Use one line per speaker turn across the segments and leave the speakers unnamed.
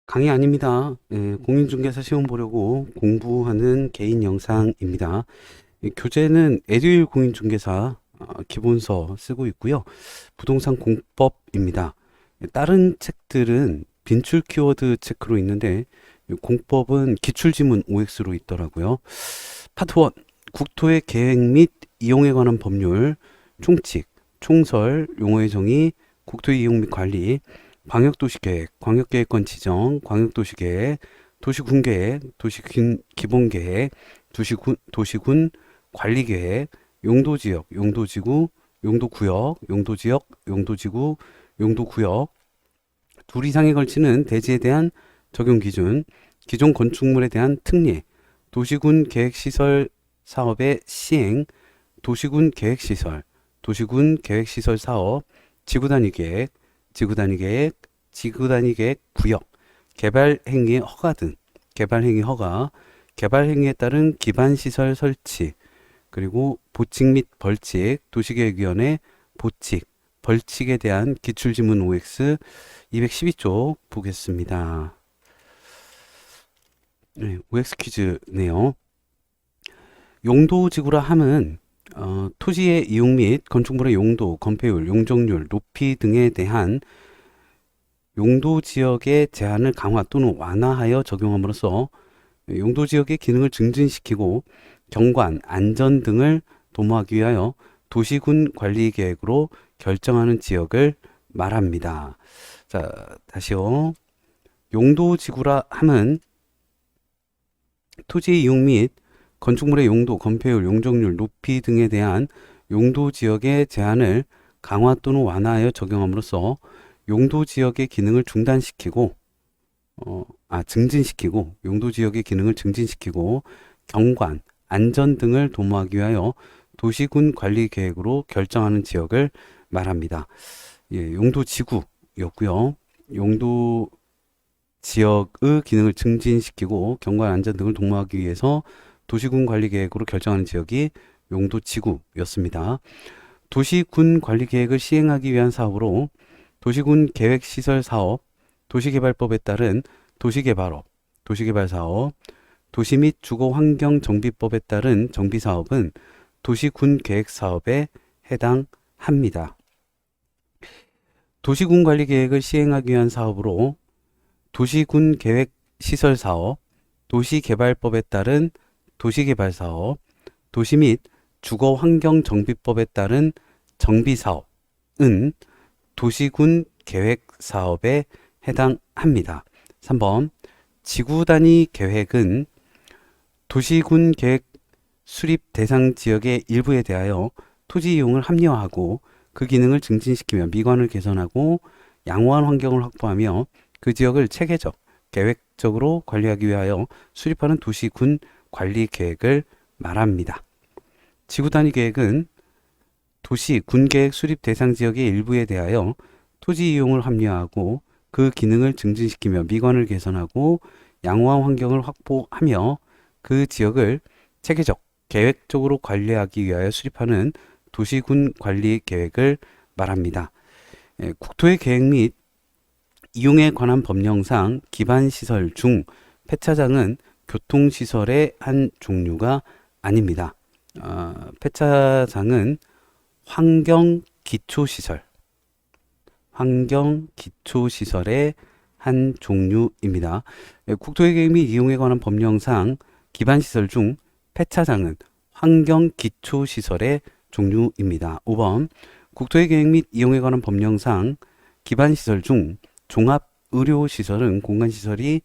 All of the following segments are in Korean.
강의 아닙니다. 공인중개사 시험 보려고 공부하는 개인 영상입니다. 교재는 에듀윌 공인중개사 기본서 쓰고 있고요. 부동산 공법입니다. 다른 책들은 빈출 키워드 체크로 있는데 이 공법은 기출지문 OX로 있더라고요. 파트 1. 국토의 계획 및 이용에 관한 법률, 총칙, 총설, 용어의 정의, 국토의 이용 및 관리, 광역도시계획, 광역계획권 지정, 광역도시계획, 도시군계획, 도시기본계획, 도시군 관리계획, 용도지역, 용도지구, 용도구역, 용도지역, 용도지구, 용도구역, 둘 이상에 걸치는 대지에 대한 적용 기준, 기존 건축물에 대한 특례, 도시군 계획시설 사업의 시행, 도시군 계획시설, 도시군 계획시설 사업, 지구단위 계획, 지구단위 계획, 지구단위 계획 구역, 개발행위 허가 등, 개발행위 허가, 개발행위에 따른 기반시설 설치, 그리고 보칙 및 벌칙, 도시계획위원회 보칙, 벌칙에 대한 기출지문 OX 212쪽 보겠습니다. OX 퀴즈네요. 용도지구라 함은 토지의 이용 및 건축물의 용도, 건폐율, 용적률, 높이 등에 대한 용도지역의 제한을 강화 또는 완화하여 적용함으로써 용도지역의 기능을 증진시키고 경관, 안전 등을 도모하기 위하여 도시군 관리계획으로 결정하는 지역을 말합니다. 자, 다시요. 용도지구라 함은 토지의 이용 및 건축물의 용도, 건폐율, 용적률, 높이 등에 대한 용도지역의 제한을 강화 또는 완화하여 적용함으로써 용도지역의 기능을 증진시키고, 용도지역의 기능을 증진시키고, 경관, 안전 등을 도모하기 위하여 도시군 관리 계획으로 결정하는 지역을 말합니다. 용도지구였고요. 용도 지역의 기능을 증진시키고 경관 안전 등을 도모하기 위해서 도시군 관리 계획으로 결정하는 지역이 용도지구였습니다. 도시군 관리 계획을 시행하기 위한 사업으로 도시군 계획시설 사업, 도시개발법에 따른 도시개발업, 도시개발사업, 도시 및 주거환경정비법에 따른 정비사업은 도시군 계획사업에 해당합니다. 도시군 관리 계획을 시행하기 위한 사업으로 도시군 계획시설 사업, 도시개발법에 따른 도시개발사업, 도시 및 주거환경정비법에 따른 정비사업은 도시군 계획사업에 해당합니다. 3번 지구단위 계획은 도시군 계획 수립 대상 지역의 일부에 대하여 토지 이용을 합리화하고 그 기능을 증진시키며 미관을 개선하고 양호한 환경을 확보하며 그 지역을 체계적, 계획적으로 관리하기 위하여 수립하는 도시군 관리 계획을 말합니다. 지구단위 계획은 도시, 군계획 수립 대상 지역의 일부에 대하여 토지 이용을 합리화하고 그 기능을 증진시키며 미관을 개선하고 양호한 환경을 확보하며 그 지역을 체계적, 계획적으로 관리하기 위하여 수립하는 도시군 관리 계획을 말합니다. 국토의 계획 및 이용에 관한 법령상 기반시설 중 폐차장은 교통시설의 한 종류가 아닙니다. 폐차장은 환경기초시설의 한 종류입니다. 국토의 계획 및 이용에 관한 법령상 기반시설 중 폐차장은 환경기초시설의 종류입니다. 5번 국토의 계획 및 이용에 관한 법령상 기반시설 중 종합의료시설은 공간시설이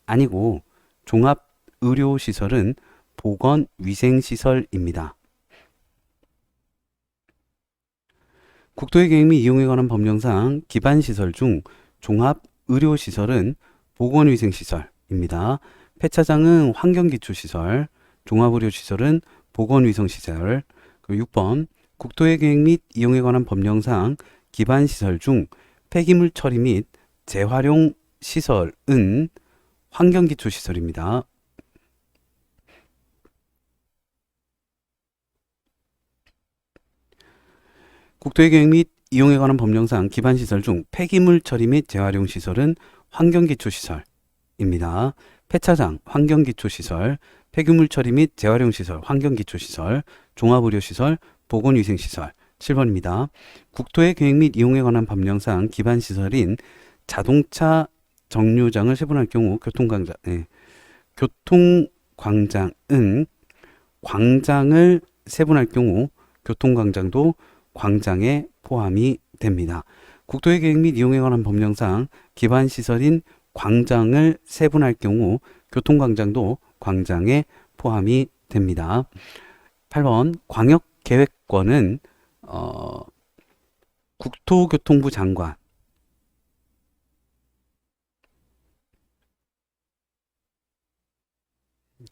아니고 종합의료시설은 보건위생시설입니다. 국토의 계획 및 이용에 관한 법령상 기반시설 중 종합의료시설은 보건위생시설입니다. 폐차장은 환경기초시설, 종합의료시설은 보건위생시설. 그리고 6번 국토의 계획 및 이용에 관한 법령상 기반시설 중 폐기물 처리 및 재활용 시설은 환경기초시설입니다. 국토의 계획 및 이용에 관한 법령상 기반시설 중 폐기물 처리 및 재활용 시설은 환경기초시설 입니다. 폐차장, 환경기초시설, 폐기물 처리 및 재활용시설, 환경기초시설, 종합의료시설, 보건위생시설. 7번입니다. 국토의 계획 및 이용에 관한 법령상 기반시설인 자동차 정류장을 세분할 경우 교통광장은 광장을 세분할 경우 교통광장도 광장에 포함이 됩니다. 국토의 계획 및 이용에 관한 법령상 기반시설인 광장을 세분할 경우 교통광장도 광장에 포함이 됩니다. 8번 광역계획권은 국토교통부 장관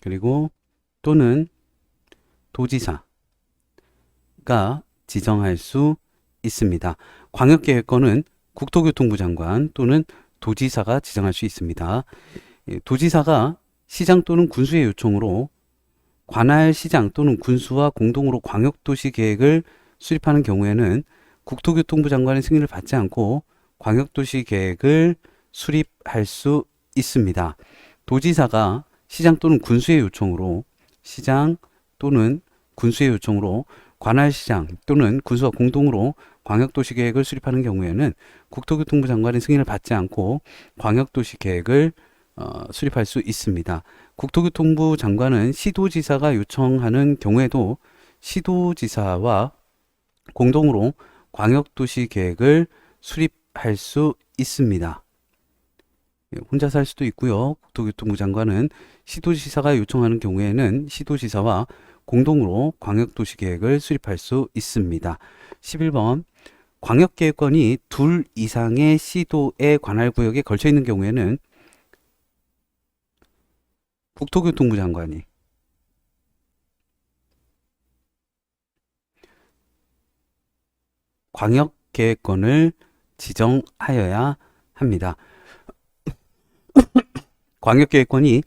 그리고 또는 도지사가 지정할 수 있습니다. 광역계획권은 국토교통부 장관 또는 도지사가 지정할 수 있습니다. 도지사가 시장 또는 군수의 요청으로 관할 시장 또는 군수와 공동으로 광역도시 계획을 수립하는 경우에는 국토교통부 장관의 승인을 받지 않고 광역도시 계획을 수립할 수 있습니다. 도지사가 시장 또는 군수의 요청으로 관할 시장 또는 군수와 공동으로 광역도시 계획을 수립하는 경우에는 국토교통부 장관의 승인을 받지 않고 광역도시 계획을 수립할 수 있습니다. 국토교통부 장관은 시도지사가 요청하는 경우에도 시도지사와 공동으로 광역도시 계획을 수립할 수 있습니다. 혼자서 할 수도 있고요. 국토교통부 장관은 시도지사가 요청하는 경우에는 시도지사와 공동으로 광역도시 계획을 수립할 수 있습니다. 11번 광역계획권이 둘 이상의 시도의 관할구역에 걸쳐 있는 경우에는 국토교통부 장관이 광역계획권을 지정하여야 합니다. 광역계획권이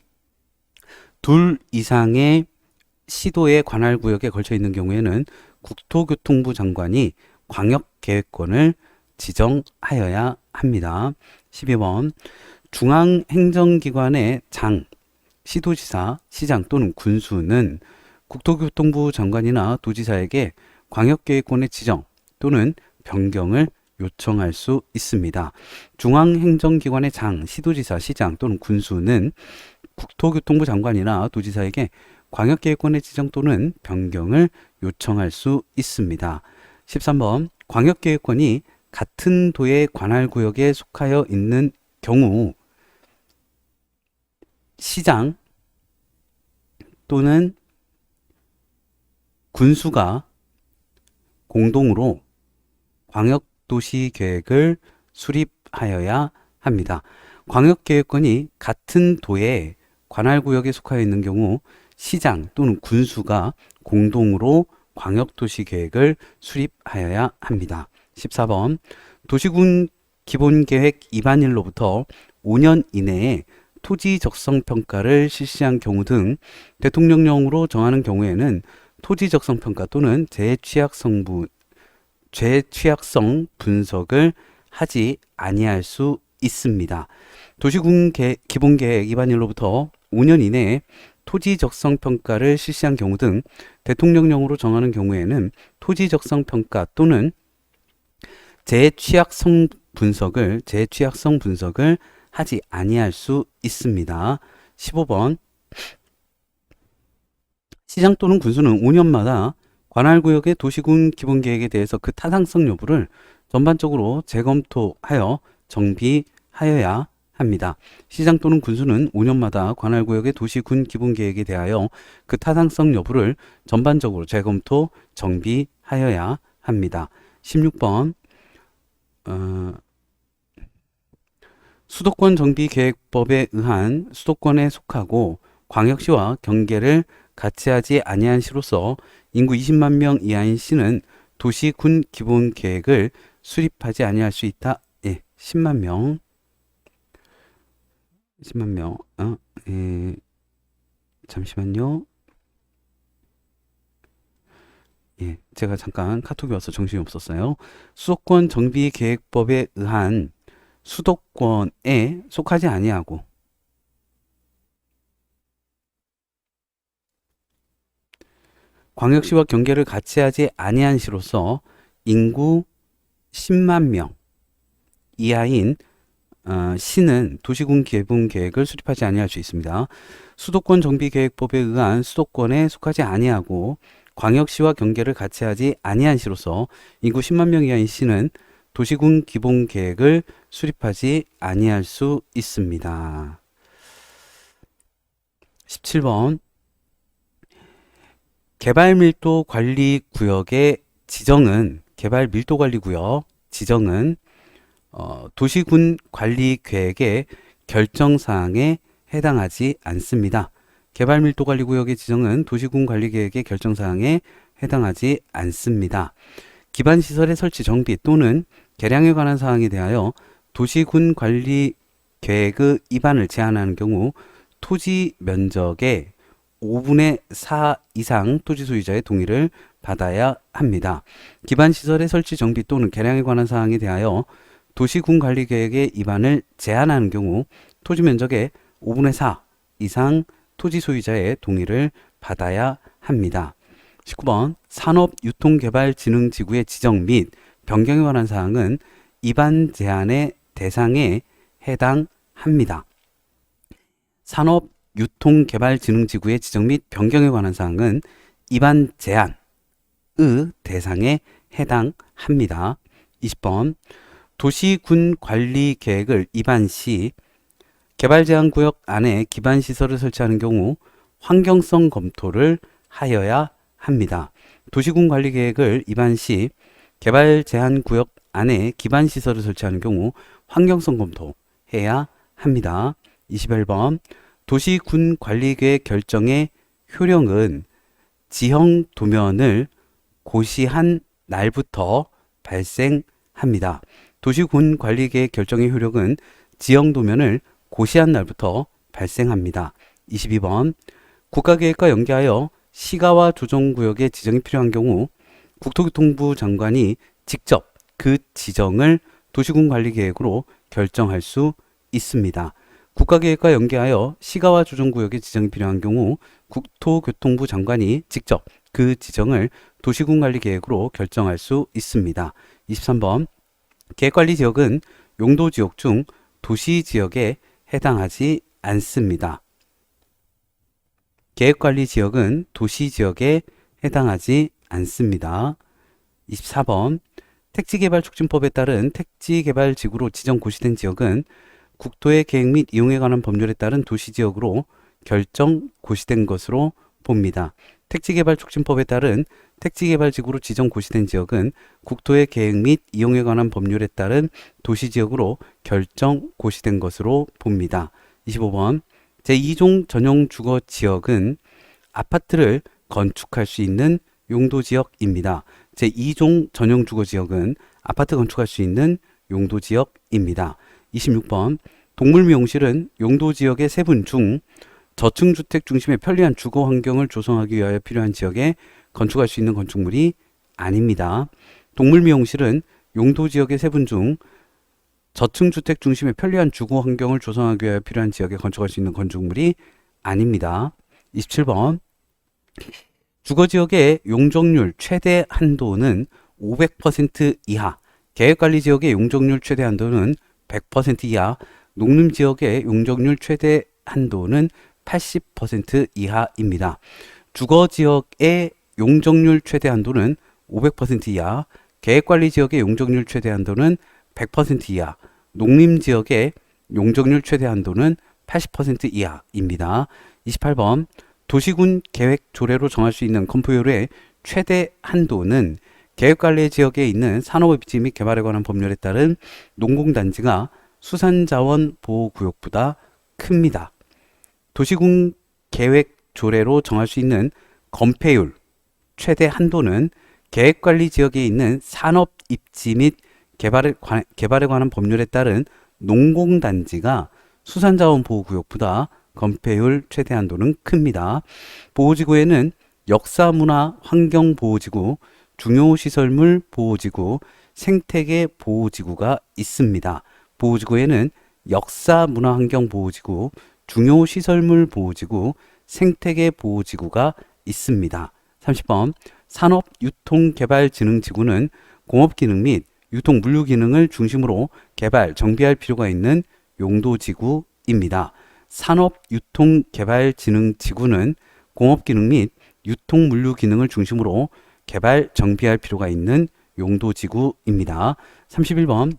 둘 이상의 시도의 관할구역에 걸쳐 있는 경우에는 국토교통부 장관이 광역계획권을 지정하여야 합니다. 12번 중앙행정기관의 장, 시도지사, 시장 또는 군수는 국토교통부 장관이나 도지사에게 광역계획권의 지정 또는 변경을 요청할 수 있습니다. 중앙행정기관의 장, 시도지사, 시장 또는 군수는 국토교통부 장관이나 도지사에게 광역계획권의 지정 또는 변경을 요청할 수 있습니다. 13번 광역계획권이 같은 도의 관할구역에 속하여 있는 경우 시장 또는 군수가 공동으로 광역도시 계획을 수립하여야 합니다. 광역계획권이 같은 도의 관할구역에 속하여 있는 경우 시장 또는 군수가 공동으로 광역도시 계획을 수립하여야 합니다. 14번 도시군 기본계획 입안일로부터 5년 이내에 토지 적성 평가를 실시한 경우 등 대통령령으로 정하는 경우에는 토지 적성 평가 또는 재취약성 분석을 하지 아니할 수 있습니다. 도시군 기본계획 입안일로부터 5년 이내에 토지 적성 평가를 실시한 경우 등 대통령령으로 정하는 경우에는 토지 적성 평가 또는 재취약성 분석을 하지 아니할 수 있습니다. 15번 시장 또는 군수는 5년마다 관할구역의 도시군 기본계획에 대해서 그 타당성 여부를 전반적으로 재검토하여 정비하여야 합니다. 시장 또는 군수는 5년마다 관할구역의 도시군 기본계획에 대하여 그 타당성 여부를 전반적으로 재검토, 정비하여야 합니다. 16번 수도권 정비계획법에 의한 수도권에 속하고 광역시와 경계를 같이 하지 아니한 시로서 인구 20만 명 이하인 시는 도시군 기본계획을 수립하지 아니할 수 있다. 예, 10만 명. 잠시만요. 예, 제가 잠깐 카톡이 와서 정신이 없었어요. 수도권 정비계획법에 의한 수도권에 속하지 아니하고 광역시와 경계를 같이 하지 아니한 시로서 인구 10만 명 이하인 시는 도시군 개분 계획을 수립하지 아니할 수 있습니다. 수도권 정비계획법에 의한 수도권에 속하지 아니하고 광역시와 경계를 같이 하지 아니한 시로서 인구 10만 명 이하인 시는 도시군 기본 계획을 수립하지 아니할 수 있습니다. 17번 개발밀도관리구역의 지정은 개발밀도관리구역 지정은 도시군 관리계획의 결정사항에 해당하지 않습니다. 개발밀도관리구역의 지정은 도시군 관리계획의 결정사항에 해당하지 않습니다. 기반시설의 설치 정비 또는 개량에 관한 사항에 대하여 도시군 관리계획의 위반을 제한하는 경우 토지 면적의 5분의 4 이상 토지 소유자의 동의를 받아야 합니다. 기반시설의 설치 정비 또는 개량에 관한 사항에 대하여 도시군 관리계획의 위반을 제한하는 경우 토지 면적의 5분의 4 이상 토지 소유자의 동의를 받아야 합니다. 19번 산업유통개발진흥지구의 지정 및 변경에 관한 사항은 위반 제한의 대상에 해당합니다. 산업유통개발진흥지구의 지정 및 변경에 관한 사항은 위반 제한의 대상에 해당합니다. 20번 도시군 관리 계획을 위반 시 개발제한구역 안에 기반시설을 설치하는 경우 환경성 검토를 하여야 합니다. 도시군 관리 계획을 위반 시 개발제한구역 안에 기반시설을 설치하는 경우 환경성 검토해야 합니다. 21번 도시군 관리계획 결정의 효력은 지형 도면을 고시한 날부터 발생합니다. 도시군 관리계획 결정의 효력은 지형 도면을 고시한 날부터 발생합니다. 22번 국가계획과 연계하여 시가와 조정구역의 지정이 필요한 경우 국토교통부 장관이 직접 그 지정을 도시군 관리계획으로 결정할 수 있습니다. 국가계획과 연계하여 시가와 조정구역의 지정이 필요한 경우 국토교통부 장관이 직접 그 지정을 도시군 관리계획으로 결정할 수 있습니다. 23번 계획관리지역은 용도지역 중 도시지역에 해당하지 않습니다. 계획관리지역은 도시지역에 해당하지 않습니다. 24번 택지개발촉진법에 따른 택지개발지구로 지정 고시된 지역은 국토의 계획 및 이용에 관한 법률에 따른 도시지역으로 결정 고시된 것으로 봅니다. 택지개발촉진법에 따른 택지개발지구로 지정 고시된 지역은 국토의 계획 및 이용에 관한 법률에 따른 도시지역으로 결정 고시된 것으로 봅니다. 25번 제2종 전용 주거지역은 아파트를 건축할 수 있는 용도지역입니다. 제2종 전용 주거지역은 아파트 건축할 수 있는 용도지역입니다. 26번 동물미용실은 용도지역의 세분 중 저층주택 중심의 편리한 주거 환경을 조성하기 위하여 필요한 지역에 건축할 수 있는 건축물이 아닙니다. 동물미용실은 용도지역의 세분 중 저층주택 중심의 편리한 주거 환경을 조성하기 위하여 필요한 지역에 건축할 수 있는 건축물이 아닙니다. 27번 주거지역의 용적률 최대 한도는 500% 이하, 계획관리지역의 용적률 최대 한도는 100% 이하, 농림지역의 용적률 최대 한도는 80% 이하입니다. 주거지역의 용적률 최대 한도는 500% 이하, 계획관리지역의 용적률 최대 한도는 100% 이하, 농림지역의 용적률 최대 한도는 80% 이하입니다. 28번 도시군 계획 조례로 정할 수 있는 건폐율의 최대 한도는 계획관리 지역에 있는 산업의 입지 및 개발에 관한 법률에 따른 농공단지가 수산자원 보호구역보다 큽니다. 도시군 계획 조례로 정할 수 있는 건폐율 최대 한도는 계획관리 지역에 있는 산업 입지 및 개발에 관한 법률에 따른 농공단지가 수산자원 보호구역보다 건폐율 최대 한도는 큽니다. 보호지구에는 역사문화 환경보호지구, 중요시설물 보호지구, 생태계 보호지구가 있습니다. 보호지구에는 역사문화 환경보호지구, 중요시설물 보호지구, 생태계 보호지구가 있습니다. 30번 산업유통개발진흥지구는 공업기능 및 유통물류기능을 중심으로 개발, 정비할 필요가 있는 용도지구입니다. 산업유통개발진흥지구는 공업기능 및 유통물류기능을 중심으로 개발, 정비할 필요가 있는 용도지구입니다. 31번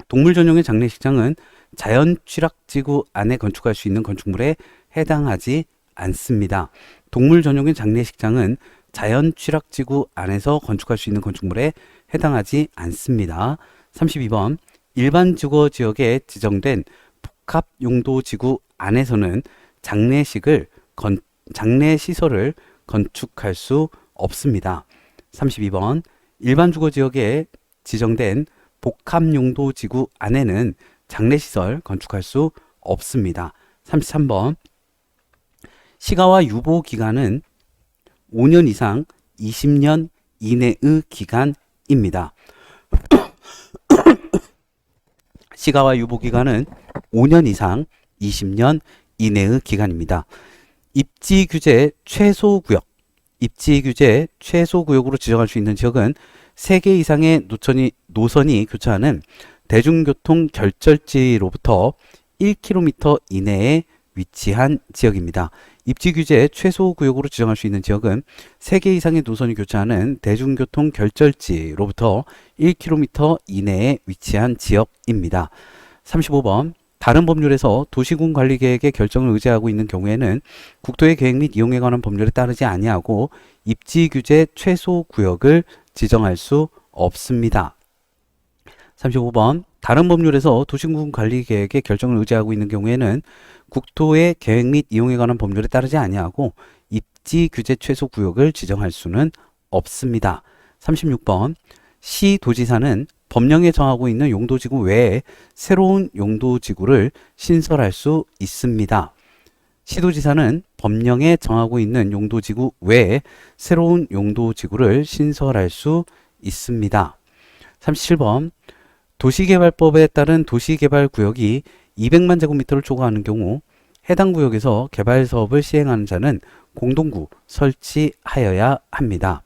동물 전용의 장례식장은 자연취락지구 안에 건축할 수 있는 건축물에 해당하지 않습니다. 동물 전용의 장례식장은 자연취락지구 안에서 건축할 수 있는 건축물에 해당하지 않습니다. 32번 일반 주거지역에 지정된 복합용도지구 안에서는 장례시설을 건축할 수 없습니다. 32번 일반 주거지역에 지정된 복합용도지구 안에는 장례시설 건축할 수 없습니다. 33번 시가와 유보 기간은 5년 이상 20년 이내의 기간입니다. 시가와 유보 기간은 5년 이상 20년 이내의 기간입니다. 입지 규제 최소 구역으로 지정할 수 있는 지역은 3개 이상의 노선이 교차하는 대중교통 결절지로부터 1km 이내에 위치한 지역입니다. 입지 규제 최소 구역으로 지정할 수 있는 지역은 3개 이상의 노선이 교차하는 대중교통 결절지로부터 1km 이내에 위치한 지역입니다. 35번 다른 법률에서 도시군 관리 계획의 결정을 의제하고 있는 경우에는 국토의 계획 및 이용에 관한 법률에 따르지 아니하고 입지 규제 최소 구역을 지정할 수 없습니다. 35번 다른 법률에서 도시군 관리 계획의 결정을 의제하고 있는 경우에는 국토의 계획 및 이용에 관한 법률에 따르지 아니하고 입지 규제 최소 구역을 지정할 수는 없습니다. 36번 시도지사는 법령에 정하고 있는 용도지구 외에 새로운 용도지구를 신설할 수 있습니다. 시도지사는 법령에 정하고 있는 용도지구 외에 새로운 용도지구를 신설할 수 있습니다. 37번 도시개발법에 따른 도시개발구역이 200만 제곱미터를 초과하는 경우 해당 구역에서 개발사업을 시행하는 자는 공동구 설치하여야 합니다.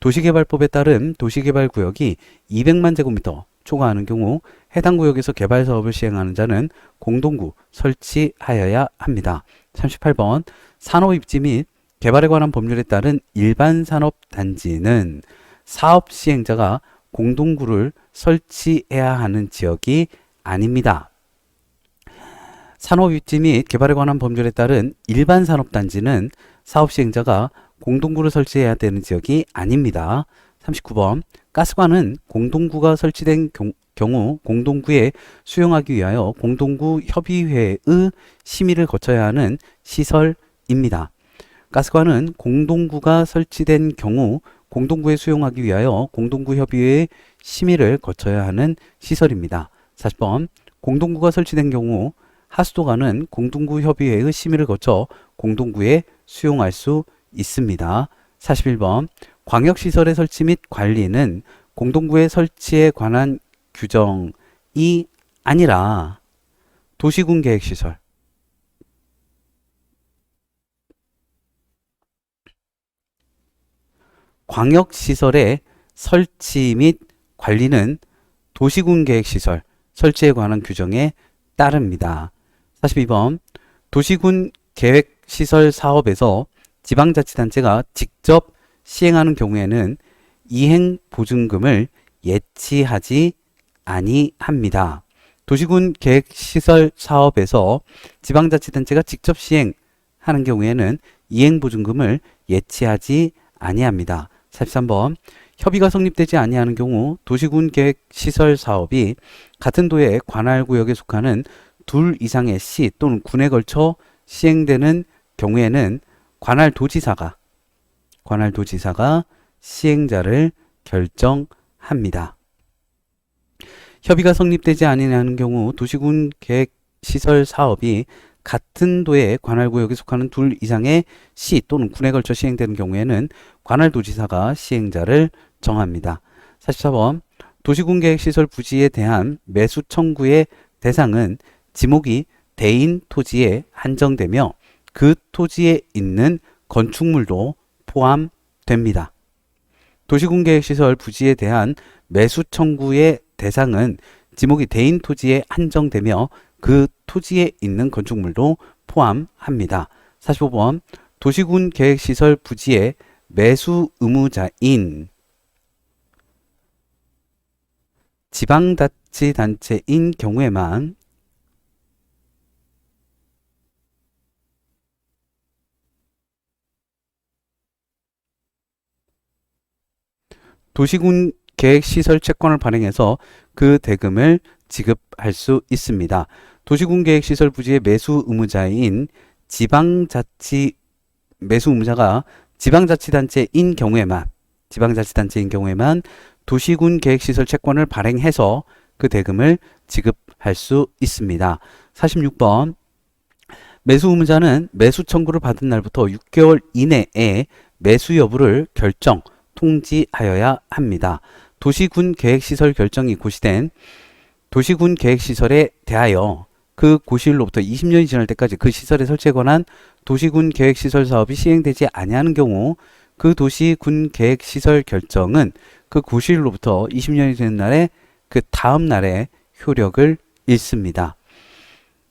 도시개발법에 따른 도시개발구역이 200만 제곱미터 초과하는 경우 해당 구역에서 개발사업을 시행하는 자는 공동구 설치하여야 합니다. 38번 산업입지 및 개발에 관한 법률에 따른 일반산업단지는 사업시행자가 공동구를 설치해야 하는 지역이 아닙니다. 산업입지 및 개발에 관한 법률에 따른 일반산업단지는 사업시행자가 공동구를 설치해야 되는 지역이 아닙니다. 39번 가스관은 공동구가 설치된 경우 공동구에 수용하기 위하여 공동구 협의회의 심의를 거쳐야 하는 시설입니다. 가스관은 공동구가 설치된 경우 공동구에 수용하기 위하여 공동구 협의회의 심의를 거쳐야 하는 시설입니다. 40번 공동구가 설치된 경우 하수도관은 공동구 협의회의 심의를 거쳐 공동구에 수용할 수 있습니다. 41번 광역시설의 설치 및 관리는 공동구의 설치에 관한 규정이 아니라 도시군 계획시설, 광역시설의 설치 및 관리는 도시군 계획시설 설치에 관한 규정에 따릅니다. 42번 도시군 계획시설 사업에서 지방자치단체가 직접 시행하는 경우에는 이행보증금을 예치하지 아니합니다. 도시군 계획시설 사업에서 지방자치단체가 직접 시행하는 경우에는 이행보증금을 예치하지 아니합니다. 43번 협의가 성립되지 아니하는 경우 도시군 계획시설 사업이 같은 도의 관할구역에 속하는 둘 이상의 시 또는 군에 걸쳐 시행되는 경우에는 관할도지사가 시행자를 결정합니다. 협의가 성립되지 아니하는 경우 도시군 계획시설 사업이 같은 도의 관할구역에 속하는 둘 이상의 시 또는 군에 걸쳐 시행되는 경우에는 관할도지사가 시행자를 정합니다. 44번 도시군 계획시설 부지에 대한 매수 청구의 대상은 지목이 대인 토지에 한정되며 그 토지에 있는 건축물도 포함됩니다. 됩니다. 도시군계획시설 부지에 대한 매수 청구의 대상은 지목이 대인 토지에 한정되며 그 토지에 있는 건축물도 포함합니다. 45번 도시군계획시설 부지의 매수 의무자인 지방자치단체인 경우에만 도시군 계획시설 채권을 발행해서 그 대금을 지급할 수 있습니다. 도시군 계획시설 부지의 매수 의무자인 매수 의무자가 지방자치단체인 경우에만 도시군 계획시설 채권을 발행해서 그 대금을 지급할 수 있습니다. 46번 매수 의무자는 매수 청구를 받은 날부터 6개월 이내에 매수 여부를 통지하여야 합니다. 도시군 계획시설 결정이 고시된 도시군 계획시설에 대하여 그 고시일로부터 20년이 지날 때까지 그 시설의 설치에 관한 도시군 계획시설 사업이 시행되지 아니하는 경우 그 도시군 계획시설 결정은 그 고시일로부터 20년이 되는 날에 그 다음 날에 효력을 잃습니다.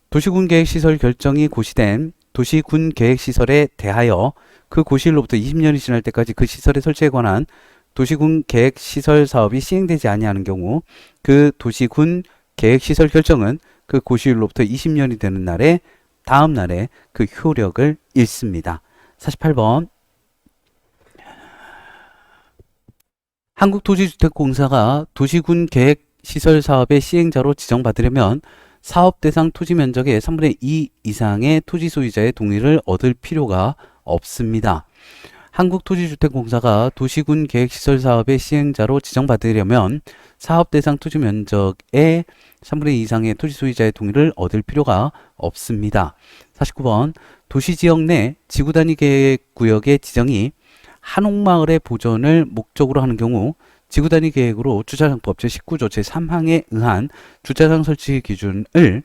도시군 계획시설 결정이 고시된 도시군 계획시설에 대하여 그 고시일로부터 20년이 지날 때까지 그 시설의 설치에 관한 도시군 계획시설 사업이 시행되지 아니하는 경우 그 도시군 계획시설 결정은 그 고시일로부터 20년이 되는 날에 다음 날에 그 효력을 잃습니다. 48번 한국토지주택공사가 도시군 계획시설 사업의 시행자로 지정받으려면 사업 대상 토지 면적의 3분의 2 이상의 토지 소유자의 동의를 얻을 필요가 없습니다. 한국토지주택공사가 도시군 계획시설 사업의 시행자로 지정받으려면 사업 대상 토지 면적의 3분의 2 이상의 토지 소유자의 동의를 얻을 필요가 없습니다. 49번 도시지역 내 지구단위 계획구역의 지정이 한옥마을의 보존을 목적으로 하는 경우 지구단위 계획으로 주차장법 제19조 제3항에 의한 주차장 설치 기준을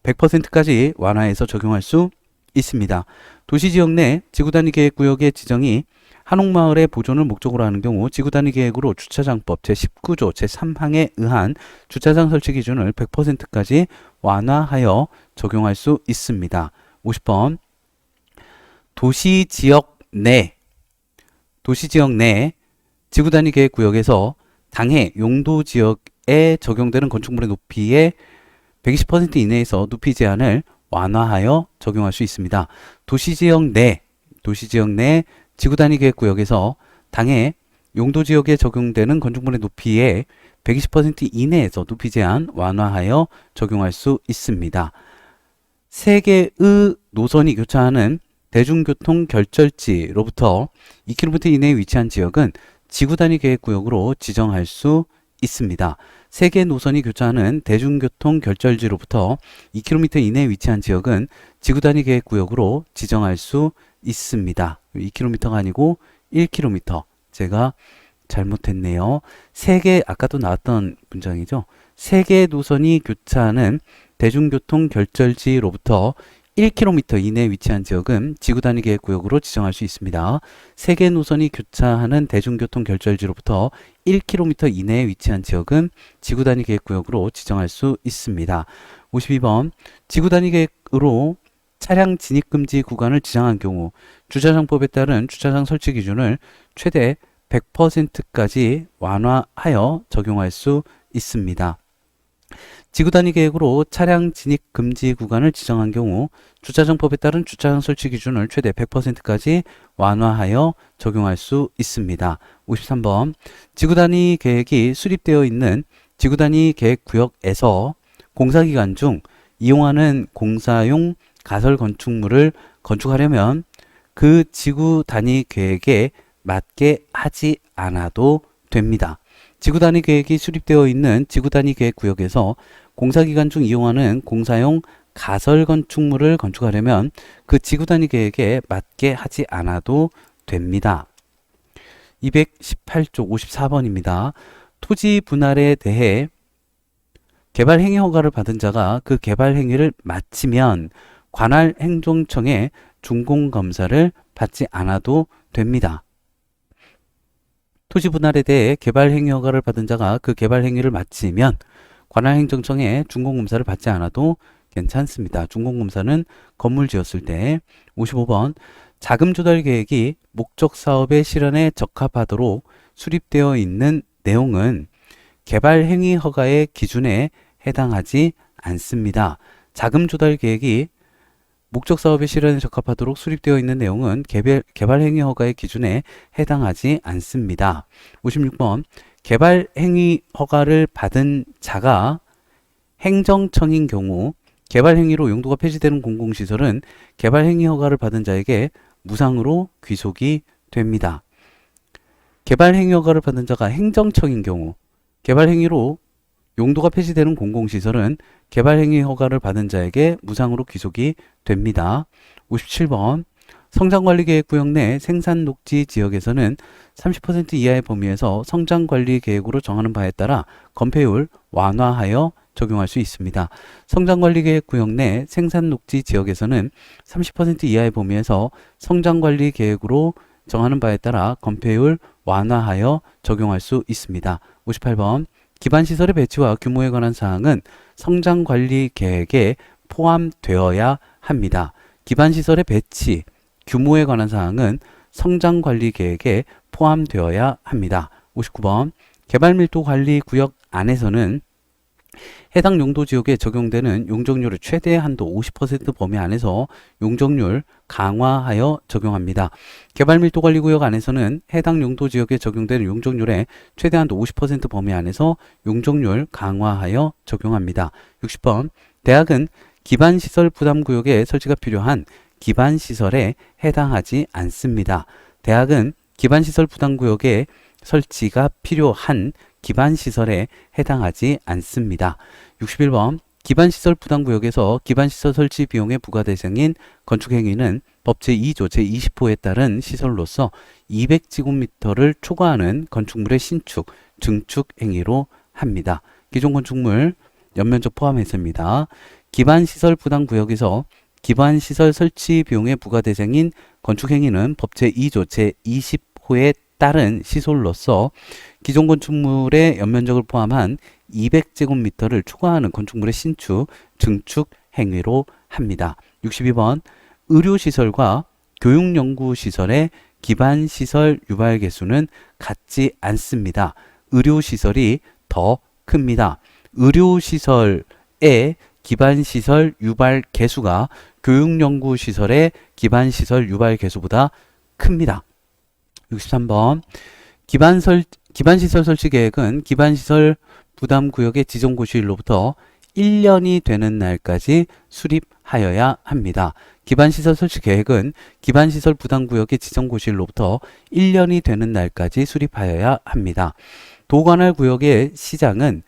100%까지 완화해서 적용할 수 있습니다. 도시지역 내 지구단위 계획구역의 지정이 한옥마을의 보존을 목적으로 하는 경우 지구단위 계획으로 주차장법 제19조 제3항에 의한 주차장 설치 기준을 100%까지 완화하여 적용할 수 있습니다. 50번 도시지역 내 지구단위 계획구역에서 당해 용도지역에 적용되는 건축물의 높이의 120% 이내에서 높이 제한을 완화하여 적용할 수 있습니다. 도시지역 내 지구단위 계획구역에서 당해 용도지역에 적용되는 건축물의 높이의 120% 이내에서 높이 제한 완화하여 적용할 수 있습니다. 세 개의 노선이 교차하는 대중교통 결절지로부터 2km 이내에 위치한 지역은 지구단위 계획구역으로 지정할 수 있습니다. 세 개의 노선이 교차하는 대중교통 결절지로부터 2km 이내에 위치한 지역은 지구단위 계획구역으로 지정할 수 있습니다. 2km가 아니고 1km. 제가 잘못했네요. 아까도 나왔던 문장이죠. 세 개의 노선이 교차하는 대중교통 결절지로부터 1km 이내에 위치한 지역은 지구단위 계획구역으로 지정할 수 있습니다. 세 개의 노선이 교차하는 대중교통 결절지로부터 1km 이내에 위치한 지역은 지구단위 계획구역으로 지정할 수 있습니다. 52번 지구단위 계획으로 차량 진입금지 구간을 지정한 경우 주차장법에 따른 주차장 설치 기준을 최대 100%까지 완화하여 적용할 수 있습니다. 지구단위 계획으로 차량 진입 금지 구간을 지정한 경우 주차장법에 따른 주차장 설치 기준을 최대 100%까지 완화하여 적용할 수 있습니다. 53번 지구단위 계획이 수립되어 있는 지구단위 계획구역에서 공사기간 중 이용하는 공사용 가설 건축물을 건축하려면 그 지구단위 계획에 맞게 하지 않아도 됩니다. 지구단위 계획이 수립되어 있는 지구단위 계획구역에서 공사기간 중 이용하는 공사용 가설 건축물을 건축하려면 그 지구단위 계획에 맞게 하지 않아도 됩니다. 218조 54번입니다. 토지 분할에 대해 개발 행위 허가를 받은 자가 그 개발 행위를 마치면 관할 행정청의 준공검사를 받지 않아도 됩니다. 토지 분할에 대해 개발 행위 허가를 받은 자가 그 개발 행위를 마치면 관할 행정청에 준공검사를 받지 않아도 괜찮습니다. 준공검사는 건물 지었을 때. 55번 자금 조달 계획이 목적 사업의 실현에 적합하도록 수립되어 있는 내용은 개발 행위 허가의 기준에 해당하지 않습니다. 자금 조달 계획이 목적 사업의 실현에 적합하도록 수립되어 있는 내용은 개발 행위 허가의 기준에 해당하지 않습니다. 56번 개발 행위 허가를 받은 자가 행정청인 경우 개발 행위로 용도가 폐지되는 공공시설은 개발 행위 허가를 받은 자에게 무상으로 귀속이 됩니다. 개발 행위 허가를 받은 자가 행정청인 경우 개발 행위로 용도가 폐지되는 공공시설은 개발 행위 허가를 받은 자에게 무상으로 귀속이 됩니다. 57번 성장관리계획구역 내 생산녹지 지역에서는 30% 이하의 범위에서 성장관리계획으로 정하는 바에 따라 건폐율 완화하여 적용할 수 있습니다. 성장관리계획구역 내 생산녹지 지역에서는 30% 이하의 범위에서 성장관리계획으로 정하는 바에 따라 건폐율 완화하여 적용할 수 있습니다. 58번 기반시설의 배치와 규모에 관한 사항은 성장관리계획에 포함되어야 합니다. 기반시설의 배치, 규모에 관한 사항은 성장관리계획에 포함되어야 합니다. 59번 개발밀도관리구역 안에서는 해당 용도지역에 적용되는 용적률의 최대 한도 50% 범위 안에서 용적률 강화하여 적용합니다. 개발밀도관리구역 안에서는 해당 용도지역에 적용되는 용적률의 최대 한도 50% 범위 안에서 용적률 강화하여 적용합니다. 60번 대학은 기반시설 부담구역에 설치가 필요한 기반시설에 해당하지 않습니다. 대학은 기반시설 부담구역에 설치가 필요한 기반시설에 해당하지 않습니다. 61번 기반시설 부담구역에서 기반시설 설치 비용의 부과대상인 건축행위는 법 제2조 제20호에 따른 시설로서 200제곱미터를 초과하는 건축물의 신축, 증축 행위로 합니다. 기존 건축물 연면적 포함해서입니다. 기반시설 부담구역에서 기반시설 설치 비용의 부과대상인 건축행위는 법 제2조 제20호에 따른 시설로서 기존 건축물의 연면적을 포함한 200제곱미터를 초과하는 건축물의 신축, 증축 행위로 합니다. 62번 의료시설과 교육연구시설의 기반시설 유발 개수는 같지 않습니다. 의료시설이 더 큽니다. 의료시설의 기반시설 유발 개수가 교육연구시설의 기반시설 유발 개수보다 큽니다. 63번 기반시설 설치 계획은 기반시설 부담구역의 지정고시일로부터 1년이 되는 날까지 수립하여야 합니다. 기반시설 설치 계획은 기반시설 부담구역의 지정고시일로부터 1년이 되는 날까지 수립하여야 합니다. 도관할 구역의 시장은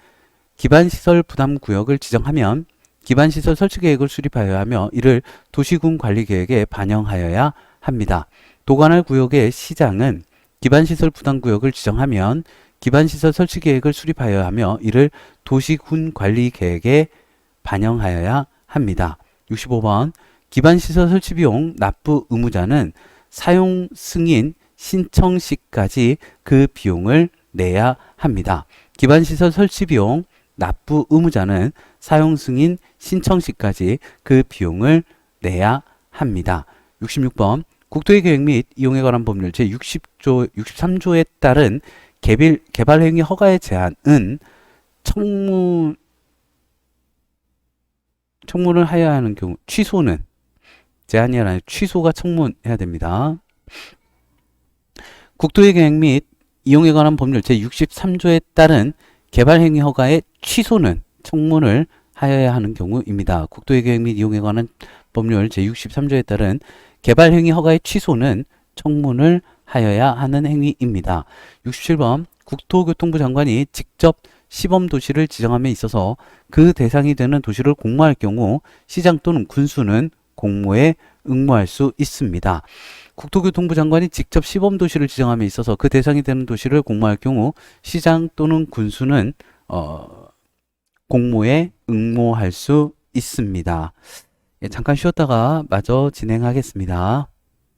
기반시설 부담구역을 지정하면 기반시설 설치 계획을 수립하여야 하며 이를 도시군 관리계획에 반영하여야 합니다. 도관할 구역의 시장은 기반시설 부담구역을 지정하면 기반시설 설치 계획을 수립하여야 하며 이를 도시군 관리계획에 반영하여야 합니다. 65번 기반시설 설치 비용 납부 의무자는 사용 승인 신청 시까지 그 비용을 내야 합니다. 기반시설 설치 비용 납부 의무자는 사용 승인 신청 시까지 그 비용을 내야 합니다. 66번 국토의 계획 및 이용에 관한 법률 제60조, 63조에 따른 개발 행위 허가의 제한은 청문을 하여야 하는 경우 취소는 제한이 아니라 취소가 청문해야 됩니다. 국토의 계획 및 이용에 관한 법률 제63조에 따른 개발 행위 허가의 취소는 청문을 하여야 하는 경우입니다. 국토의 계획 및 이용에 관한 법률 제63조에 따른 개발 행위 허가의 취소는 청문을 하여야 하는 행위입니다. 67번 국토교통부 장관이 직접 시범도시를 지정함에 있어서 그 대상이 되는 도시를 공모할 경우 시장 또는 군수는 공모에 응모할 수 있습니다. 국토교통부 장관이 직접 시범도시를 지정함에 있어서 그 대상이 되는 도시를 공모할 경우 시장 또는 군수는 공모에 응모할 수 있습니다. 예, 잠깐 쉬었다가 마저 진행하겠습니다.